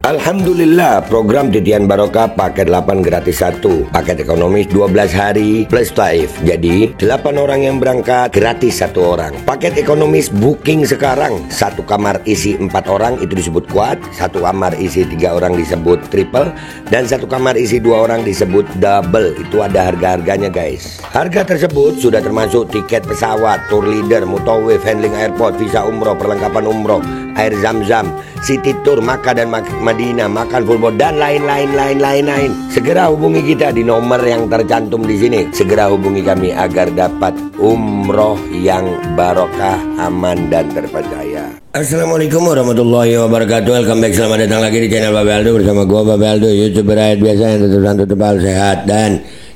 Alhamdulillah, program Titian Barokah paket 8 gratis 1, paket ekonomis 12 hari plus taif. Jadi 8 orang yang berangkat gratis 1 orang. Paket ekonomis booking sekarang, 1 kamar isi 4 orang itu disebut quad, 1 kamar isi 3 orang disebut triple, dan 1 kamar isi 2 orang disebut double. Itu ada harga-harganya guys. Harga tersebut sudah termasuk tiket pesawat, tour leader, mutawif, handling airport, visa umroh, perlengkapan umroh, air zam-zam, city tour, Makkah dan Madinah, makan full board, dan lain-lain. Segera hubungi kita di nomor yang tercantum di sini. Segera hubungi kami agar dapat umroh yang barokah, aman dan terpercaya. Assalamualaikum warahmatullahi wabarakatuh. Welcome back, selamat datang lagi di channel Babe Aldo bersama gua Babe Aldo, YouTuber rakyat biasa yang tetap santai, tebal, sehat, dan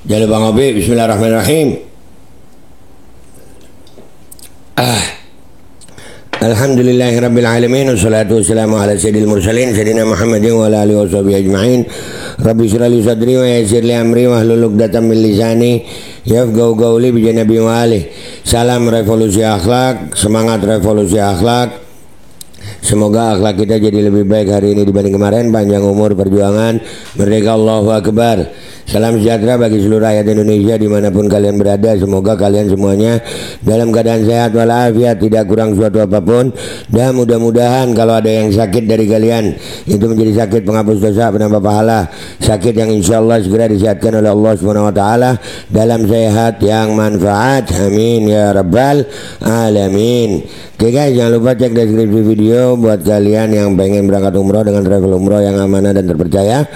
jangan lupa ngopi. Bismillahirrahmanirrahim. Alhamdulillahirabbil alamin, wassalatu wassalamu ala sayyidil mursalin sayyidina Muhammadin wa ala alihi washabihi ajmain. Rabbi shrah li sadri wa yassir li amri wahlul 'uqdatam min lisani yafqahu qawli bi janabi wa alihi. Salam revolusi akhlak, semangat revolusi akhlak. Semoga akhlak kita jadi lebih baik hari ini dibanding kemarin. Panjang umur, perjuangan, merdeka, Allahu Akbar. Salam sejahtera bagi seluruh rakyat Indonesia dimanapun kalian berada. Semoga kalian semuanya dalam keadaan sehat walafiat, tidak kurang suatu apapun. Dan mudah-mudahan kalau ada yang sakit dari kalian, itu menjadi sakit penghapus dosa, penambah pahala, sakit yang insya Allah segera disehatkan oleh Allah SWT dalam sehat yang manfaat. Amin ya rabbal alamin. Oke guys, jangan lupa cek deskripsi video buat kalian yang pengen berangkat umroh dengan travel umroh yang amanah dan terpercaya.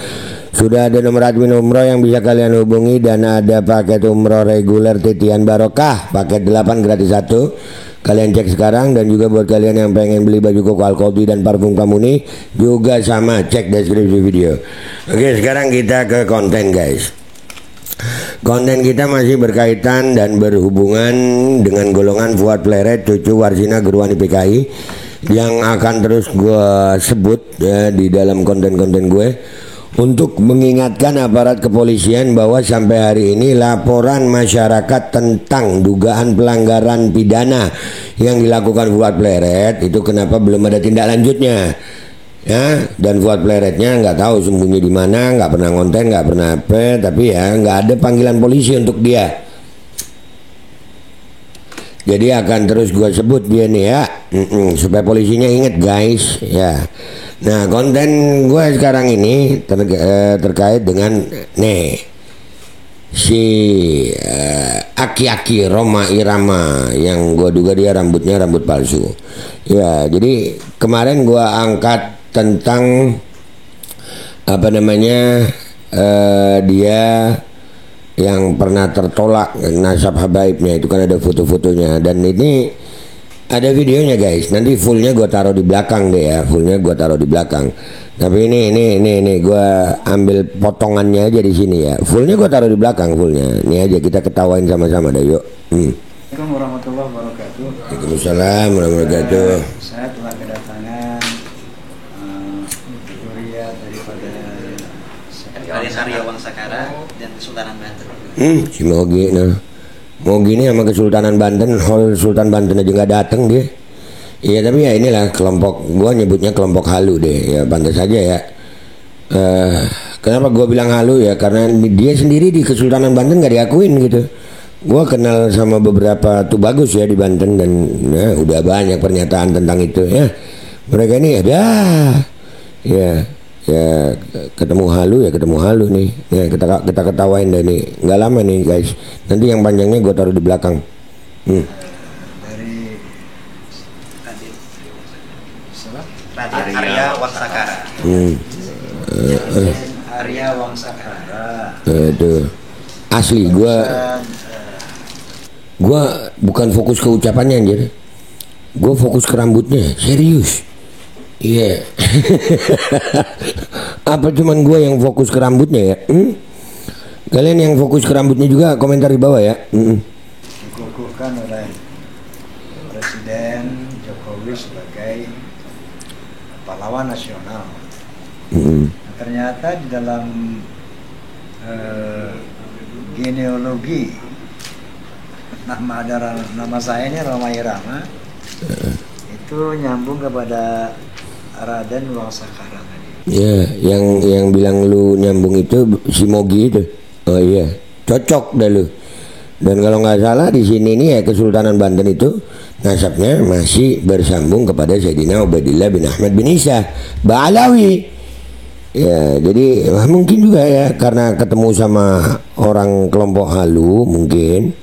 Sudah ada nomor admin umroh yang bisa kalian hubungi, dan ada paket umroh reguler Titian Barokah paket 8 gratis 1. Kalian cek sekarang. Dan juga buat kalian yang pengen beli baju koko alkohol dan parfum Kamuni juga sama, cek deskripsi video. Oke, sekarang kita ke konten guys. Konten kita masih berkaitan dan berhubungan dengan golongan Fuad Pleret, cucu Warsina Gerwani PKI, yang akan terus gue sebut di dalam konten-konten gue, untuk mengingatkan aparat kepolisian bahwa sampai hari ini laporan masyarakat tentang dugaan pelanggaran pidana yang dilakukan Fuad Pleret itu kenapa belum ada tindak lanjutnya, ya. Dan Fuad Pleretnya nggak tahu sembunyi di mana, nggak pernah ngonten, nggak pernah apa, tapi ya nggak ada panggilan polisi untuk dia. Jadi akan terus gue sebut dia nih ya, supaya polisinya inget guys ya. Nah, konten gue sekarang ini terkait dengan si Aki-Aki Rhoma Irama, yang gue duga dia rambutnya rambut palsu. Ya, jadi kemarin gue angkat tentang dia yang pernah tertolak nasab habaibnya, itu kan ada foto-fotonya, dan ini ada videonya guys. Nanti fullnya gue taruh di belakang deh ya, fullnya gue taruh di belakang. Tapi ini gue ambil potongannya aja di sini ya. Fullnya gue taruh di belakang fullnya. Ini aja kita ketawain sama-sama deh yuk. Assalamualaikum warahmatullahi wabarakatuh. Waalaikumsalam warahmatullahi wabarakatuh. Saya telah kedatangan Duriat daripada Arya Wangsakara dan Kesultanan Banten. Si Mogi nah. Mau gini sama Kesultanan Banten, Hall Sultan Banten aja nggak dateng dia. Iya, tapi ya inilah kelompok, gua nyebutnya kelompok halu deh ya, pantas saja ya. Kenapa gua bilang halu ya, karena dia sendiri di Kesultanan Banten nggak diakuin gitu. Gua kenal sama beberapa tuh bagus ya di Banten, dan ya, udah banyak pernyataan tentang itu ya. Mereka ini ada ya ketemu halu nih ya, kita ketawain deh nih, nggak lama nih guys, nanti yang panjangnya gue taruh di belakang. Dari Arya Wangsakara. Arya Wangsakara. Aduh, asli gue bukan fokus ke ucapannya anjir, gue fokus ke rambutnya, serius. Iya. Apa cuman gue yang fokus ke rambutnya ya? Kalian yang fokus ke rambutnya juga komentar di bawah ya. Dikukuhkan oleh Presiden Jokowi sebagai pahlawan nasional. Ternyata di dalam genealogi nama saya ini Rhoma Irama, itu nyambung kepada Raden Wangsakara tadi. Ya, yang bilang lu nyambung itu si Mogi itu. Oh iya, cocok dah lu. Dan kalau nggak salah di sini nih ya Kesultanan Banten itu nasabnya masih bersambung kepada Sayyidina Ubaidillah bin Ahmad bin Isa Ba'alawi. Ya, jadi mungkin juga ya karena ketemu sama orang kelompok halu mungkin.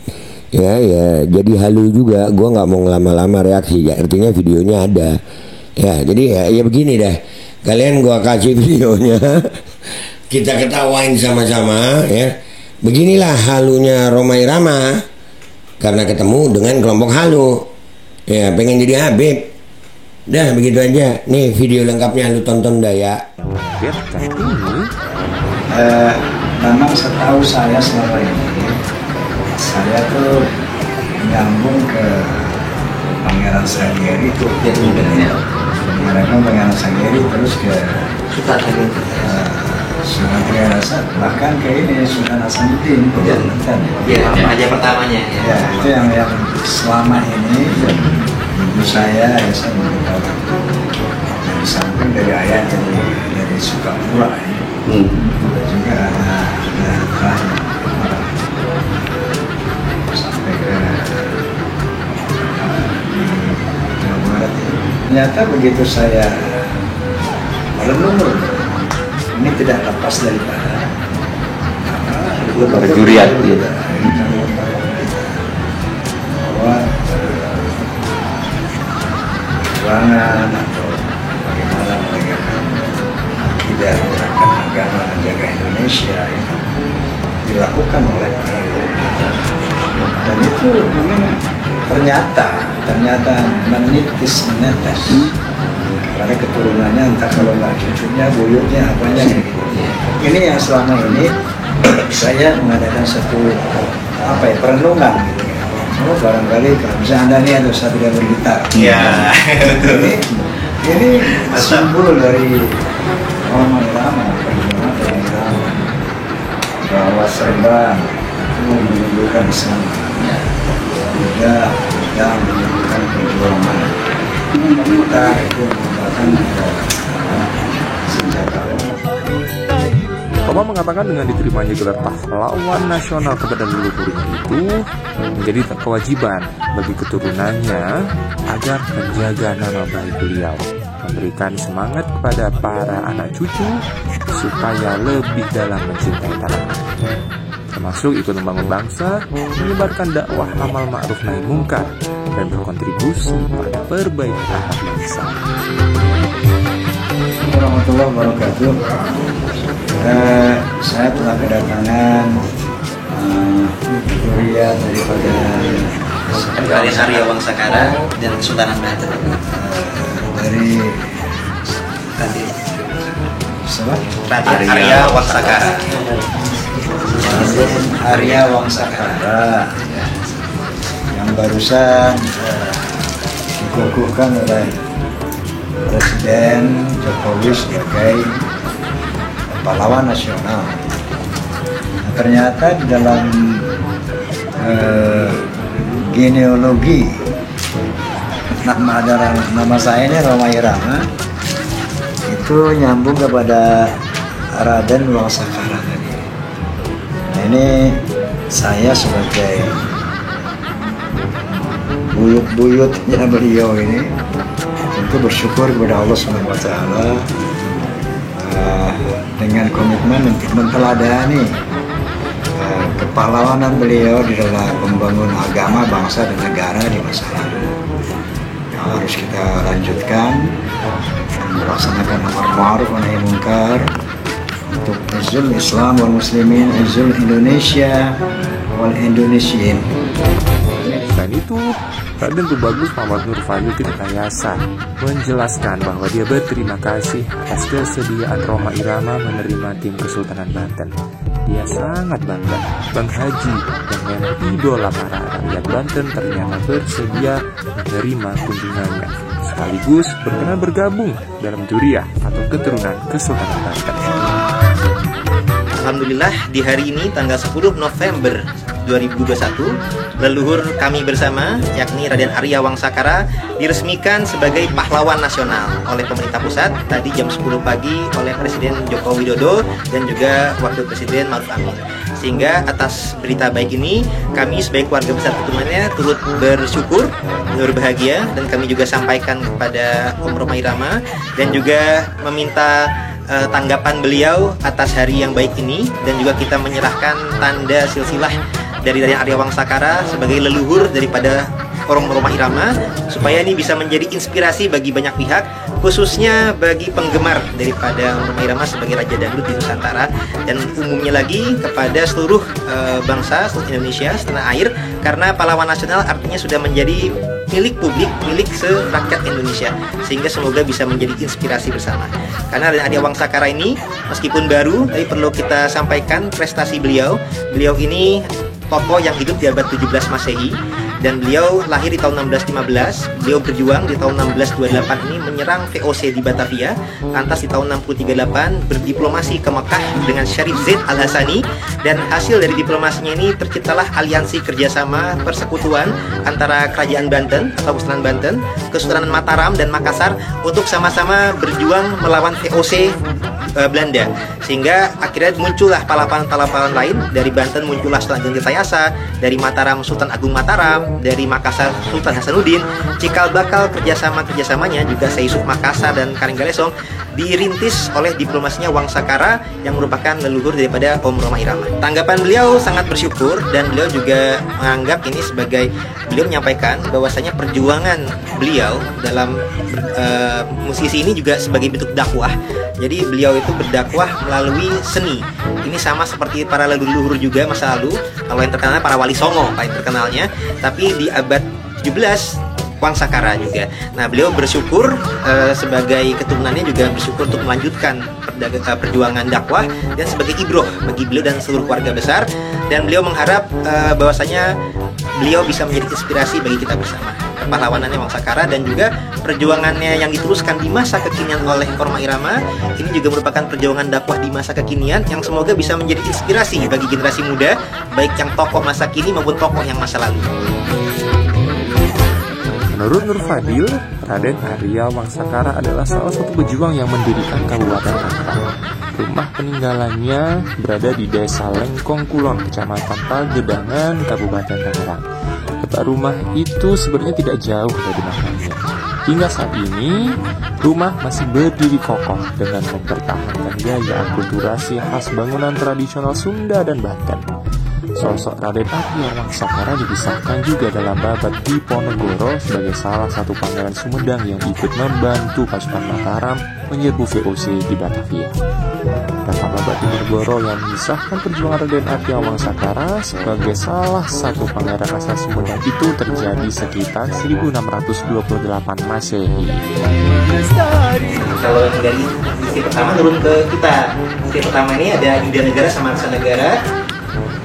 Ya, jadi halu juga. Gua nggak mau lama-lama reaksi. Ya, artinya videonya ada. Ya, jadi ya begini dah. Kalian gua kasih videonya. Kita ketawain sama-sama ya. Beginilah halunya Rhoma Irama karena ketemu dengan kelompok halu. Ya, pengen jadi Habib. Dah begitu aja. Nih video lengkapnya lu tonton dah ya. Memang setahu saya selama ini saya tuh nyambung ke Pangeran Salieri itu. Pangeran Salieri terus ke Sunan Triarasa, bahkan ke ini Sultan Hasanuddin. Ya, raja pertamanya. Ya, itu yang selama ini ibu saya memberitahu dari samping dari ayah dari Sukapura juga ada sampai ke Jawa Barat. Ternyata begitu saya merenung ini tidak lepas daripada percurian bahwa perjuangan atau bagaimana menegakkan akidah, gerakan agama menjaga Indonesia itu dilakukan oleh dan itu memang ternyata menetes karena keturunannya entah kalau nggak cucunya, buyutnya, apanya gitu. Ini yang selama ini saya mengadakan satu perenungan gitu. Oh, barangkali kalau misalnya Anda nih ada satu yang bergitar. Iya, betul. Ini simbol dari Rhoma Irama, perjuangan Rhoma Irama bahwa serban itu menunjukkan Islam. Juga menunjukkan perjuangan. Kita itu merupakan senjata. Rhoma mengatakan dengan diterimanya gelar pahlawan nasional kepada leluhurnya itu menjadi kewajiban bagi keturunannya agar menjaga nama baik beliau, memberikan semangat kepada para anak cucu supaya lebih dalam mencintai tanah air, termasuk ikut membangun bangsa, menyebarkan dakwah amal ma'ruf nahi mungkar, dan berkontribusi pada perbaikan akhlak bangsa. Warahmatullahi wabarakatuh. Saya telah kedatangan durian daripada Raden Arya Wangsakara dan Kesultanan Banten. Dari Raden Arya Wangsakara. Raden Arya Wangsakara yang barusan dikukuhkan oleh Presiden Jokowi sebagai pahlawan nasional. Nah, ternyata di dalam genealogi nama saya ini Rhoma Irama itu nyambung kepada Raden Wangsakara tadi. Nah, ini saya sebagai buyut-buyutnya beliau ini tentu bersyukur kepada Allah SWT dengan komitmen untuk menteladani kepahlawanan beliau di dalam membangun agama, bangsa, dan negara di masa lalu. Yang harus kita lanjutkan dan melaksanakan amar ma'ruf nahi mungkar untuk izul Islam wal Muslimin, izul Indonesia wal Indonesiin. Selain itu, Raden Tubagus Muhammad Nur Fayuddin Kayasa menjelaskan bahwa dia berterima kasih atas kesediaan Rhoma Irama menerima tim Kesultanan Banten. Dia sangat bangga Bang Haji yang memang idola para rakyat Banten ternyata bersedia menerima kunjungannya, sekaligus berkenan bergabung dalam Duriah atau keturunan Kesultanan Banten. alhamdulillah di hari ini tanggal 10 November 2021, leluhur kami bersama, yakni Raden Arya Wangsakara, diresmikan sebagai pahlawan nasional oleh pemerintah pusat tadi jam 10 pagi oleh Presiden Joko Widodo dan juga Wakil Presiden Ma'ruf Amin. Sehingga atas berita baik ini, kami sebagai keluarga besar keturunannya turut bersyukur, berbahagia, dan kami juga sampaikan kepada Om Roma Irama dan juga meminta tanggapan beliau atas hari yang baik ini, dan juga kita menyerahkan tanda silsilah dari Raden Arya Wangsakara sebagai leluhur daripada Om Roma Irama, supaya ini bisa menjadi inspirasi bagi banyak pihak, khususnya bagi penggemar daripada Om Roma Irama sebagai Raja Dangdut di Nusantara, dan umumnya lagi kepada seluruh bangsa, seluruh Indonesia, setanah air, karena pahlawan nasional artinya sudah menjadi milik publik, milik serakyat Indonesia, sehingga semoga bisa menjadi inspirasi bersama. Karena Raden Arya Wangsakara ini meskipun baru, tapi perlu kita sampaikan prestasi beliau. Beliau ini tokoh yang hidup di abad 17 Masehi, dan beliau lahir di tahun 1615. Beliau berjuang di tahun 1628 ini menyerang VOC di Batavia. Lantas di tahun 1638 berdiplomasi ke Mekah dengan Syarif Zaid Al-Hasani, dan hasil dari diplomasinya ini terciptalah aliansi kerjasama persekutuan antara Kerajaan Banten atau Kesultanan Banten, Kesultanan Mataram dan Makassar untuk sama-sama berjuang melawan VOC Belanda, sehingga akhirnya muncullah pahlawan-pahlawan lain. Dari Banten muncullah Sultan Gengis, dari Mataram Sultan Agung Mataram, dari Makassar Sultan Hasanuddin. Cikal bakal kerjasamanya juga Seisuk Makassar dan Karinggalesong dirintis oleh diplomasinya Wangsakara yang merupakan leluhur daripada Om Roma Irama. Tanggapan beliau sangat bersyukur, dan beliau juga menganggap ini sebagai, beliau menyampaikan bahwasanya perjuangan beliau dalam musisi ini juga sebagai bentuk dakwah. Jadi beliau itu berdakwah melalui seni. Ini sama seperti para leluhur juga masa lalu. Kalau yang terkenal para Wali Songo paling terkenalnya, tapi di abad 17 Wangsakara juga. Nah, beliau bersyukur sebagai keturunannya juga bersyukur untuk melanjutkan perjuangan dakwah dan sebagai ibroh bagi beliau dan seluruh keluarga besar. Dan beliau mengharap bahwasanya beliau bisa menjadi inspirasi bagi kita bersama. Pahlawanannya Wangsakara dan juga perjuangannya yang diteruskan di masa kekinian oleh Roma Irama ini juga merupakan perjuangan dakwah di masa kekinian yang semoga bisa menjadi inspirasi bagi generasi muda, baik yang tokoh masa kini maupun tokoh yang masa lalu. Menurut Nur Fadil, Raden Arya Wangsakara adalah salah satu pejuang yang mendirikan Kabupaten Tangerang. Rumah peninggalannya berada di Desa Lengkong Kulon, Kecamatan Pagedangan, Kabupaten Tangerang. Letak rumah itu sebenarnya tidak jauh dari makamnya. Hingga saat ini, rumah masih berdiri kokoh dengan mempertahankan gaya akulturasi khas bangunan tradisional Sunda dan Banten. Sosok Raden Arya Wangsakara dikisahkan juga dalam Babat Diponegoro sebagai salah satu pangeran Sumedang yang ikut membantu pasukan Mataram menyerbu VOC di Batavia. Dalam Babat Diponegoro yang mengisahkan perjuangan Raden Arya Wangsakara sebagai salah satu pangeran asal Sumedang itu terjadi sekitar 1628 Masehi. Kalau dari sisi pertama turun ke kita. Sisi pertama ini ada Yuda Negara sama Raksa Negara.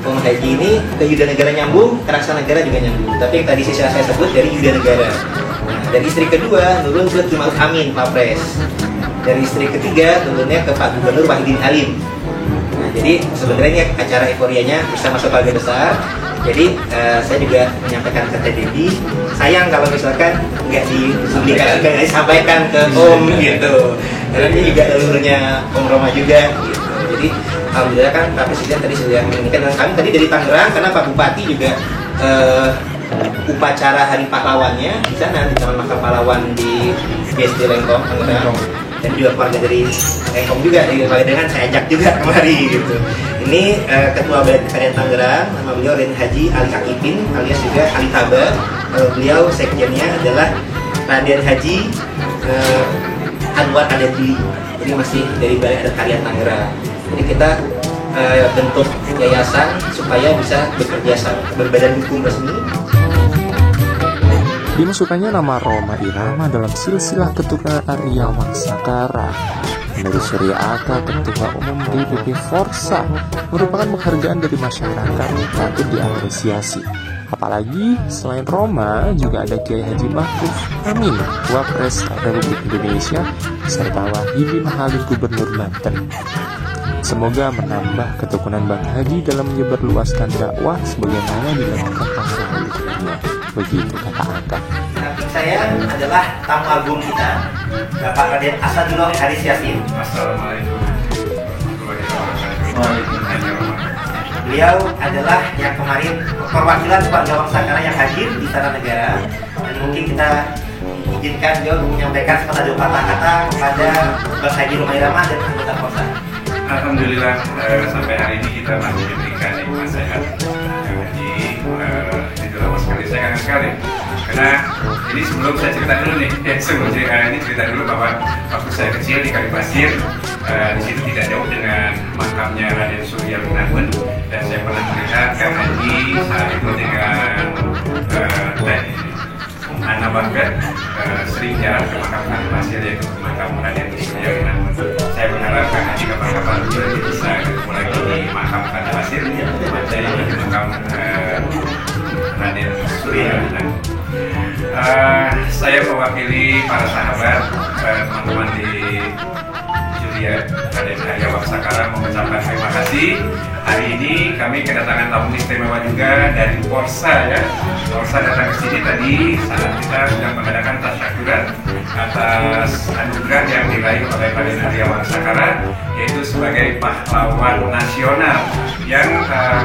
Om Haji ini ke Yuda Negara nyambung, ke Raksa Negara juga nyambung. Tapi yang tadi saya sebut dari Yuda Negara. Nah, dari istri kedua turun ke Ki Ma'ruf Amin, Pak Pres. Dari istri ketiga turunnya ke Pak Gubernur Wahidin Halim. Nah, jadi sebenarnya acara euforianya bersama keluarga besar. Jadi saya juga menyampaikan ke Teh Debbie, sayang kalau misalkan nggak disampaikan ke Om gitu. Karena ini juga leluhurnya Om Roma juga gitu. Jadi alhamdulillah kan Pak Presiden tadi sudah menginginkan, dan kami tadi dari Tangerang karena Pak Bupati juga upacara Hari Pahlawannya di sana di Taman Makam Pahlawan di BSD Lengkong, Tangerang. Dan juga keluarga dari Lengkong juga, dari Pagedangan saya ajak juga kemari gitu. Ini Ketua Badan Tangerang, nama beliau Raden Haji Ali Akipin alias juga Ali Taba. Beliau sekjennya adalah Raden Haji Anwar Adadili. Jadi masih dari Balai Adat Karya Tangerang. Jadi kita bentuk yayasan supaya bisa bekerja sama, berbadan hukum resmi. Dimasukkannya nama Roma Irama dalam silsilah keturunan Arya Wangsakara. Menurut Surya Aka, Ketua Umum DPP Forsa, merupakan penghargaan dari masyarakat yang patut diapresiasi. Apalagi selain Roma, juga ada Kiai Haji Ma'ruf Amin, Wapres Republik Indonesia, serta Wahidin Halim, Gubernur Banten. Semoga menambah ketekunan Bang Haji dalam menyebarluaskan dakwah sebagaimana dilakukan para leluhurnya. Begitu kata Akang. Samping saya adalah tamu agung kita, Bapak Raden Asadullah Haris Yasin. Assalamualaikum warahmatullahi wabarakatuh. Beliau adalah yang kemarin perwakilan keluarga Wangsakara yang hadir di Istana Negara, dan mungkin kita izinkan beliau untuk menyampaikan sepatah dua patah kata kepada Bang Haji Roma Irama dan anggota Forsa. Alhamdulillah sampai hari ini kita masih diberikan nikmat sehat. Yang Haji itu lama sekali, saya kangen sekali. Karena ini sebelum saya cerita dulu nih, sebelum ini cerita dulu bahwa waktu saya kecil di Kalipasir, di situ tidak jauh dengan makamnya Raden Surya Gunawan, dan saya pernah melihat Kang Haji saat itu dengan Ana Bagdat sering jalan ke makam Kalipasir, yaitu ke makam Raden Surya Gunawan. Saya berharap Kang Haji kapan-kapan bisa ketemu lagi di makam Kalipasir, saya di makam Raden Surya Gunawan. Saya mewakili para sahabat, teman-teman di Julia Raden Arya Wangsakara mengucapkan terima kasih. Hari ini kami kedatangan tamu istimewa juga dari Forsa ya. Forsa datang ke sini tadi saat kita sedang mengadakan tasyakuran atas anugerah yang diraih oleh Raden Arya Wangsakara, yaitu sebagai pahlawan nasional yang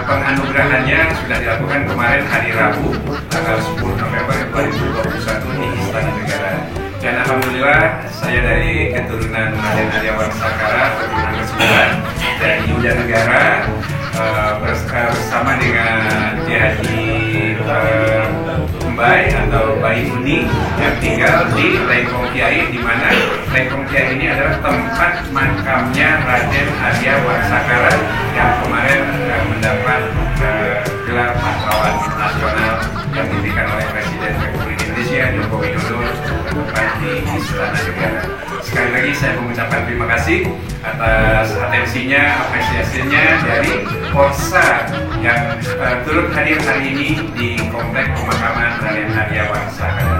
penganugerahannya sudah dilakukan kemarin hari Rabu tanggal 10 November 2021 di Istana Negara. Dan alhamdulillah saya dari keturunan Raden Arya Wangsakara, keturunan ke-9 dari Yuda Negara, bersama dengan Kiai Haji Mbai atau Bayi Uni yang tinggal di Lengkong Kiai, di mana Lengkong Kiai ini adalah tempat makamnya Raden Arya Wangsakara yang kemarin mendapat gelar pahlawan nasional yang diberikan oleh Presiden Republik Indonesia Joko Widodo tepat di Istana Negara. Sekali lagi saya mengucapkan terima kasih atas atensinya, apresiasinya dari Forsa yang turut hadir hari ini di Komplek Pemakaman Raden Arya Wangsakara.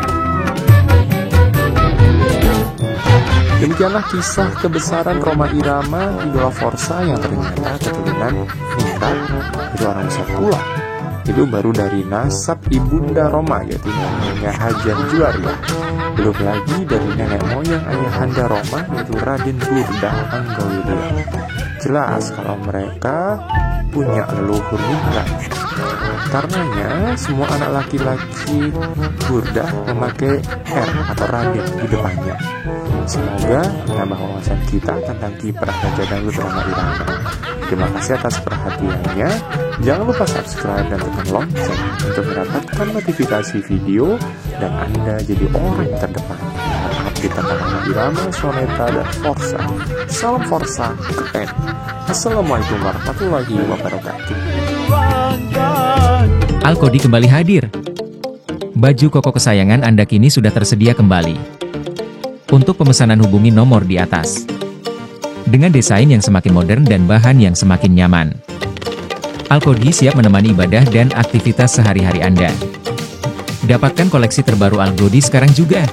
Demikianlah kisah kebesaran Roma Irama idola Forsa yang ternyata keturunan Ningrat itu orang besar pula. Itu baru dari nasab ibunda Roma, yaitu namanya Hajar Juwaria. Belum lagi dari nenek moyang ayahanda Roma, yaitu Raden Burdah Anggawirya. Jelas kalau mereka punya leluhur Ningrat. Karenanya semua anak laki-laki Burdah memakai R atau Raden di depannya. Semoga menambah wawasan kita tentang kiprah Raja Dangdut Roma Irama. Terima kasih atas perhatiannya. Jangan lupa subscribe dan tekan lonceng untuk mendapatkan notifikasi video dan Anda jadi orang terdepan update tentang Roma Irama, Soneta, dan Forsa. Salam Forsa, keren. Assalamualaikum warahmatullahi wabarakatuh. Alkodi kembali hadir. Baju koko kesayangan Anda kini sudah tersedia kembali. Untuk pemesanan hubungi nomor di atas. Dengan desain yang semakin modern dan bahan yang semakin nyaman, Alkodi siap menemani ibadah dan aktivitas sehari-hari Anda. Dapatkan koleksi terbaru Alkodi sekarang juga.